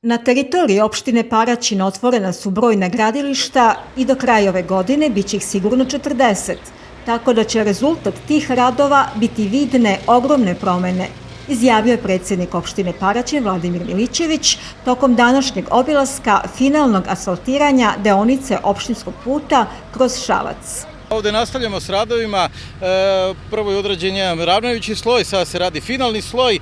Na teritoriji opštine Paraćin otvorena su brojna gradilišta i do kraja ove godine biće ih sigurno 40, tako da će rezultat tih radova biti vidne ogromne promene, izjavio je predsjednik opštine Paraćin Vladimir Milićević tokom današnjeg obilaska finalnog asfaltiranja deonice opštinskog puta kroz Šabac. Ovde nastavljamo s radovima, prvo je odrađen jedan ravnajući sloj, sada se radi finalni sloj,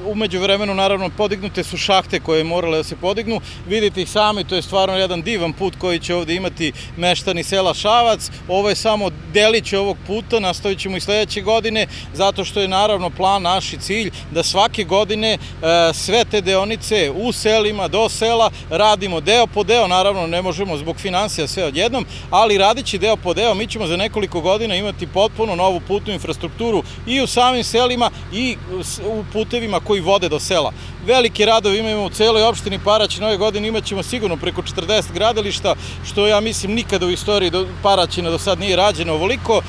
umeđu vremenu naravno podignute su šahte koje morale da se podignu, vidite ih sami, to je stvarno jedan divan put koji će ovde imati meštani sela Šabac, ovo je samo delić ovog puta, nastavit ćemo i sledeće godine, zato što je naravno plan naš i cilj da svake godine sve te deonice u selima, do sela radimo deo po deo, naravno ne možemo zbog finansija sve odjednom, ali radići deo po deo, mi ćemo za nekoliko godina imati potpuno novu putnu infrastrukturu i u samim selima i u putevima koji vode do sela. Velike radove imamo u celoj opštini Paraćin, ove godine imaćemo sigurno preko 40 gradilišta, što ja mislim nikada u istoriji Paraćina do sad nije rađeno ovoliko.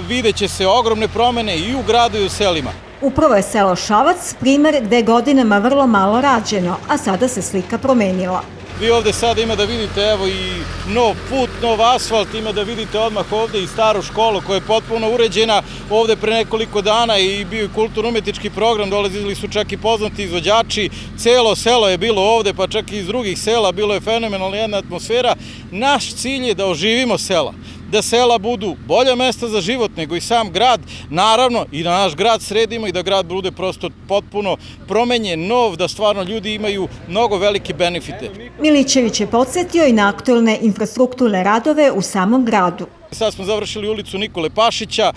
Videće se ogromne promene i u gradu i u selima. Upravo je selo Šabac primer gde je godinama vrlo malo rađeno, a sada se slika promenila. Vi ovde sada ima da vidite evo i nov put, nov asfalt, ima da vidite odmah ovde i staru školu koja je potpuno uređena. Ovde pre nekoliko dana i bio i kulturno-umetnički program, dolazili su čak i poznati izvođači. Celo selo je bilo ovde, pa čak i iz drugih sela, bilo je fenomenalna jedna atmosfera. Naš cilj je da oživimo sela, da sela budu bolja mesta za život nego i sam grad, naravno i da naš grad sredimo i da grad bude prosto potpuno promenjen, nov, da stvarno ljudi imaju mnogo velike benefite. Milićević je podsjetio i na aktuelne infrastrukturne radove u samom gradu. Sad smo završili ulicu Nikole Pašića,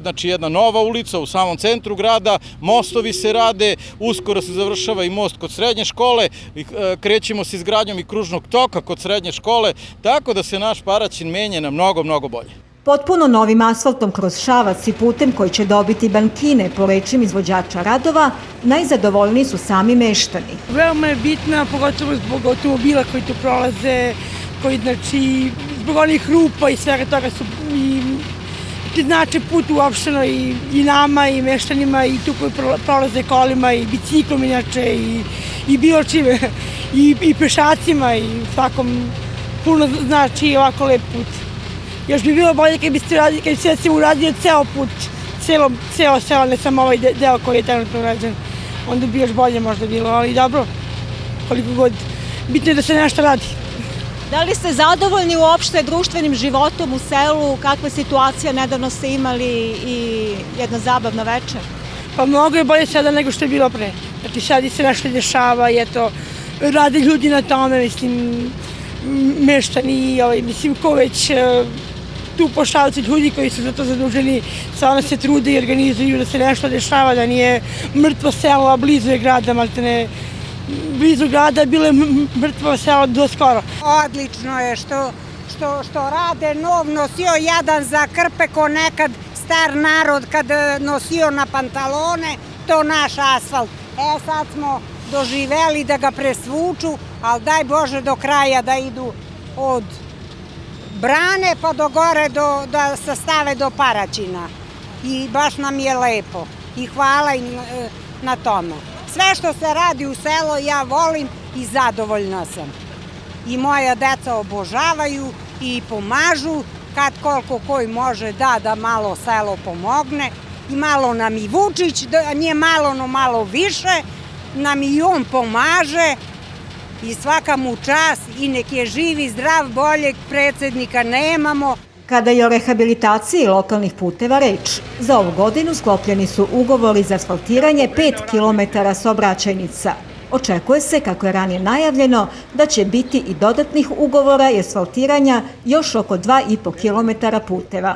znači jedna nova ulica u samom centru grada, mostovi se rade, uskoro se završava i most kod srednje škole, krećemo se izgradnjom i kružnog toka kod srednje škole, tako da se naš Paraćin menja na mnogo, mnogo bolje. Potpuno novim asfaltom kroz Šabac i putem koji će dobiti bankine po rečima izvođača radova, najzadovoljniji su sami meštani. Veoma je bitna, pogotovo zbog automobila koji tu prolaze, koji znači zbog onih rupa i svega toga su i znače put uopšteno i nama i meštanima i tu koji prolaze kolima i biciklom inače i bilo čime i pešacima i svakom puno znači ovako lep put. Još bi bilo bolje kad bi se uradio ceo put, ceo selo, ne samo ovaj deo koji je trenutno urađen, onda bi još bolje možda bilo, ali dobro, koliko god, bitno je da se nešto radi. Da li ste zadovoljni uopšte društvenim životom u selu? Kakva situacija? Nedavno ste imali i jedna zabavna večer. Pa mnogo je bolje sada nego što je bilo pre. Znači sad se nešto dešava i eto, rade ljudi na tome, mislim, meštani, mislim, ko već tu pošalci ljudi koji su za to zaduženi, stvarno se trude i organizuju da se nešto dešava, da nije mrtvo selo, a blizu je grada, maltene blizu grada, bilo je mrtvo selo do skoro. Odlično je što rade nov nosio jedan za krpe ko nekad star narod kad nosio na pantalone, to naš asfalt. Sad smo doživeli da ga presvuču, ali daj Bože do kraja da idu od brane pa do gore da se stave do Paraćina. I baš nam je lepo i hvala im na tome. Sve što se radi u selo ja volim i zadovoljna sam. I moja deca obožavaju i pomažu kad koliko koji može da malo selo pomogne. I malo nam i Vučić, nije malo, no malo više, nam i on pomaže i svaka mu čast i nek je živ i zdrav, boljeg predsjednika nemamo. Kada je o rehabilitaciji lokalnih puteva reč, za ovu godinu sklopljeni su ugovori za asfaltiranje 5 km saobraćajnica. Očekuje se, kako je ranije najavljeno, da će biti i dodatnih ugovora i asfaltiranja još oko 2,5 km puteva.